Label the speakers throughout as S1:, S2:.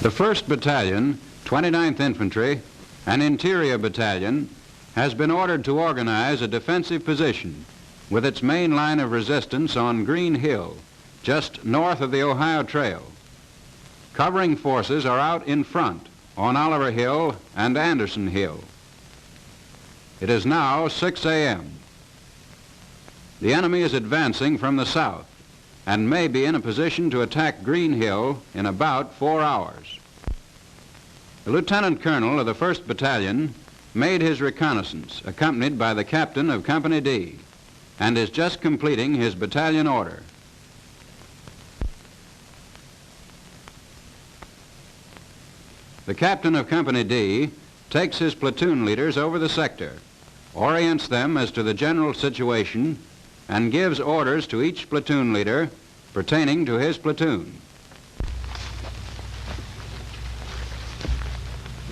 S1: The 1st Battalion, 29th Infantry, an interior battalion, has been ordered to organize a defensive position with its main line of resistance on Green Hill, just north of the Ohio Trail. Covering forces are out in front on Oliver Hill and Anderson Hill. It is now 6 a.m. The enemy is advancing from the south and may be in a position to attack Green Hill in about 4 hours. The Lieutenant Colonel of the 1st Battalion made his reconnaissance, accompanied by the captain of Company D, and is just completing his battalion order. The captain of Company D takes his platoon leaders over the sector, orients them as to the general situation, and gives orders to each platoon leader pertaining to his platoon.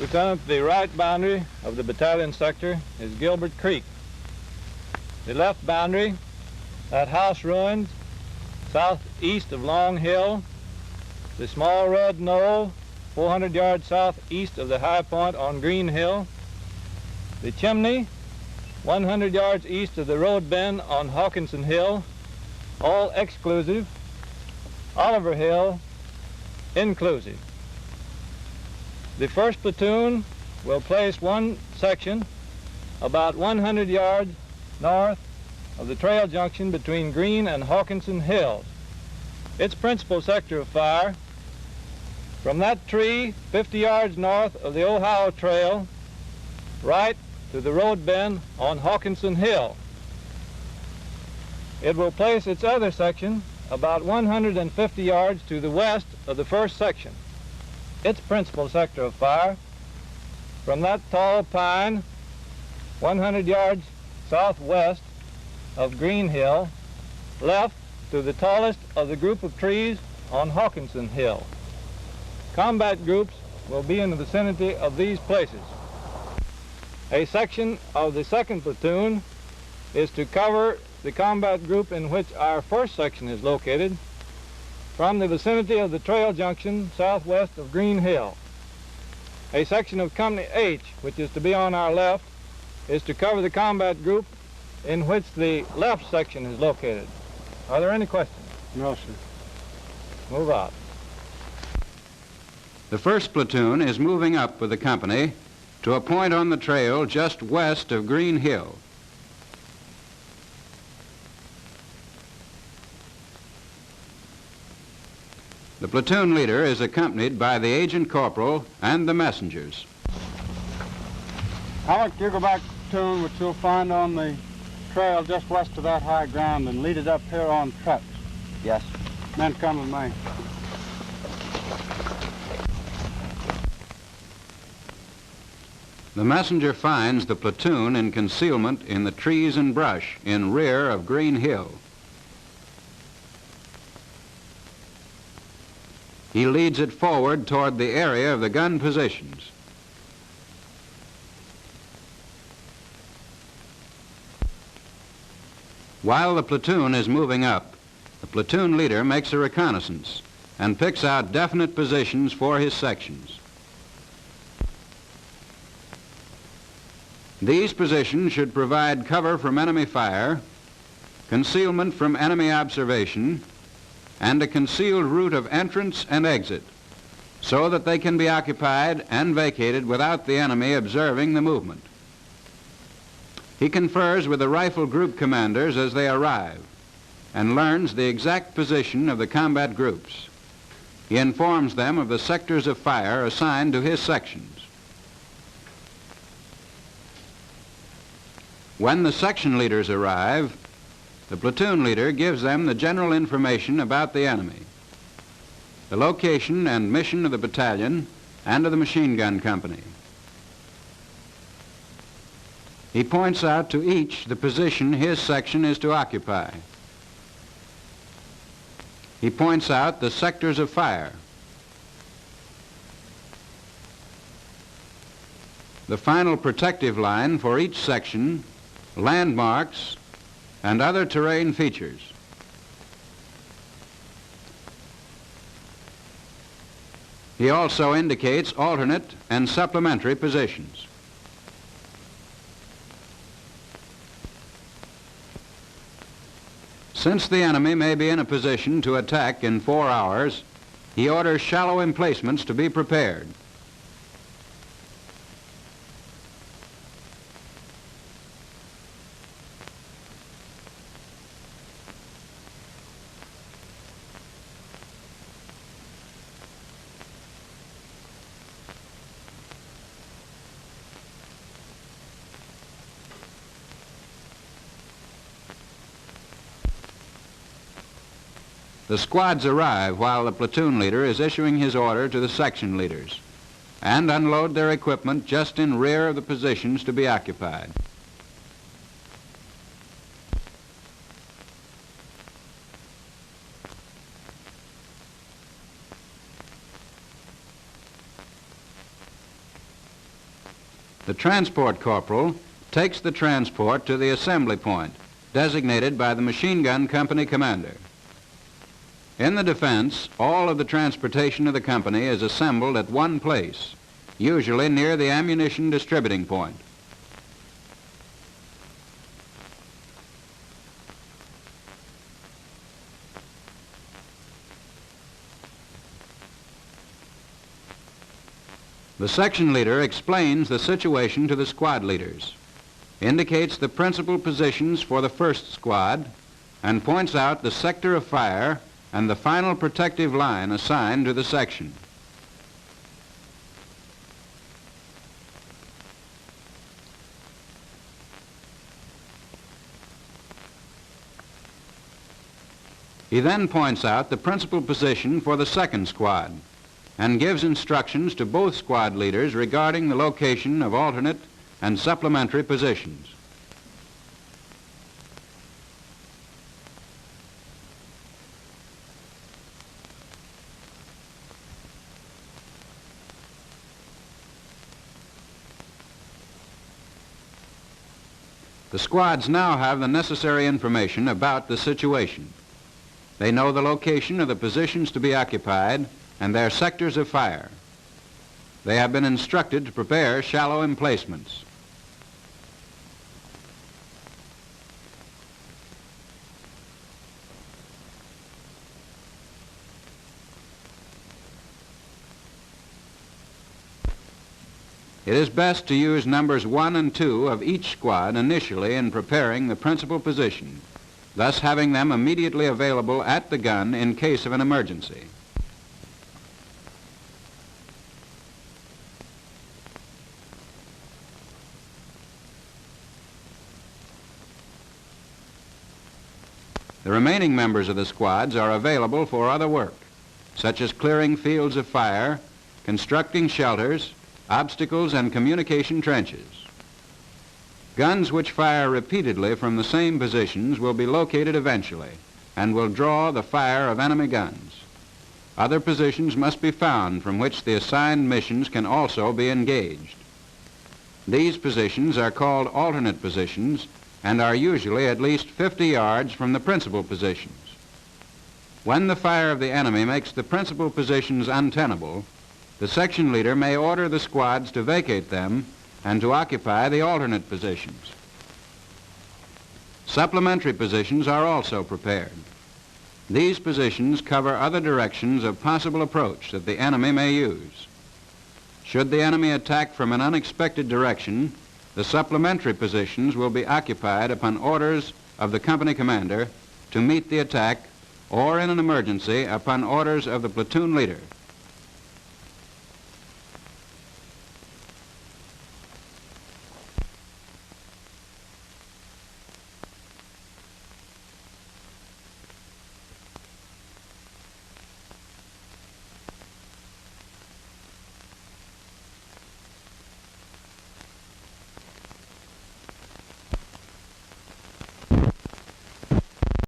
S2: Lieutenant, the right boundary of the battalion sector is Gilbert Creek. The left boundary, that house ruins southeast of Long Hill, the small red knoll 400 yards southeast of the high point on Green Hill, the chimney 100 yards east of the road bend on Hawkinson Hill, all exclusive, Oliver Hill inclusive. The 1st platoon will place one section about 100 yards north of the trail junction between Green and Hawkinson Hills. Its principal sector of fire from that tree 50 yards north of the Ohio Trail right to the road bend on Hawkinson Hill. It will place its other section about 150 yards to the west of the 1st section. Its principal sector of fire from that tall pine 100 yards southwest of Green Hill left to the tallest of the group of trees on Hawkinson Hill. Combat groups will be in the vicinity of these places. A section of the 2nd platoon is to cover the combat group in which our 1st section is located from the vicinity of the trail junction southwest of Green Hill. A section of Company H, which is to be on our left, is to cover the combat group in which the left section is located. Are there any questions?
S3: No, sir.
S2: Move out.
S1: The 1st Platoon is moving up with the company to a point on the trail just west of Green Hill. The platoon leader is accompanied by the agent corporal and the messengers.
S3: I want you to go back platoon, which you'll find on the trail just west of that high ground, and lead it up here on trucks.
S4: Yes.
S3: Men come with me.
S1: The messenger finds the platoon in concealment in the trees and brush in rear of Green Hill. He leads it forward toward the area of the gun positions. While the platoon is moving up, the platoon leader makes a reconnaissance and picks out definite positions for his sections. These positions should provide cover from enemy fire, concealment from enemy observation, and a concealed route of entrance and exit, so that they can be occupied and vacated without the enemy observing the movement. He confers with the rifle group commanders as they arrive and learns the exact position of the combat groups. He informs them of the sectors of fire assigned to his sections. When the section leaders arrive, the platoon leader gives them the general information about the enemy, the location and mission of the battalion and of the machine gun company. He points out to each the position his section is to occupy. He points out the sectors of fire, the final protective line for each section, landmarks, and other terrain features. He also indicates alternate and supplementary positions. Since the enemy may be in a position to attack in 4 hours, he orders shallow emplacements to be prepared. The squads arrive while the platoon leader is issuing his order to the section leaders and unload their equipment just in rear of the positions to be occupied. The transport corporal takes the transport to the assembly point designated by the machine gun company commander. In the defense, all of the transportation of the company is assembled at one place, usually near the ammunition distributing point. The section leader explains the situation to the squad leaders, indicates the principal positions for the first squad, and points out the sector of fire and the final protective line assigned to the section. He then points out the principal position for the second squad and gives instructions to both squad leaders regarding the location of alternate and supplementary positions. The squads now have the necessary information about the situation. They know the location of the positions to be occupied and their sectors of fire. They have been instructed to prepare shallow emplacements. It is best to use numbers 1 and 2 of each squad initially in preparing the principal position, thus having them immediately available at the gun in case of an emergency. The remaining members of the squads are available for other work, such as clearing fields of fire, constructing shelters, obstacles, and communication trenches. Guns which fire repeatedly from the same positions will be located eventually and will draw the fire of enemy guns. Other positions must be found from which the assigned missions can also be engaged. These positions are called alternate positions and are usually at least 50 yards from the principal positions. When the fire of the enemy makes the principal positions untenable, the section leader may order the squads to vacate them and to occupy the alternate positions. Supplementary positions are also prepared. These positions cover other directions of possible approach that the enemy may use. Should the enemy attack from an unexpected direction, the supplementary positions will be occupied upon orders of the company commander to meet the attack, or in an emergency upon orders of the platoon leader.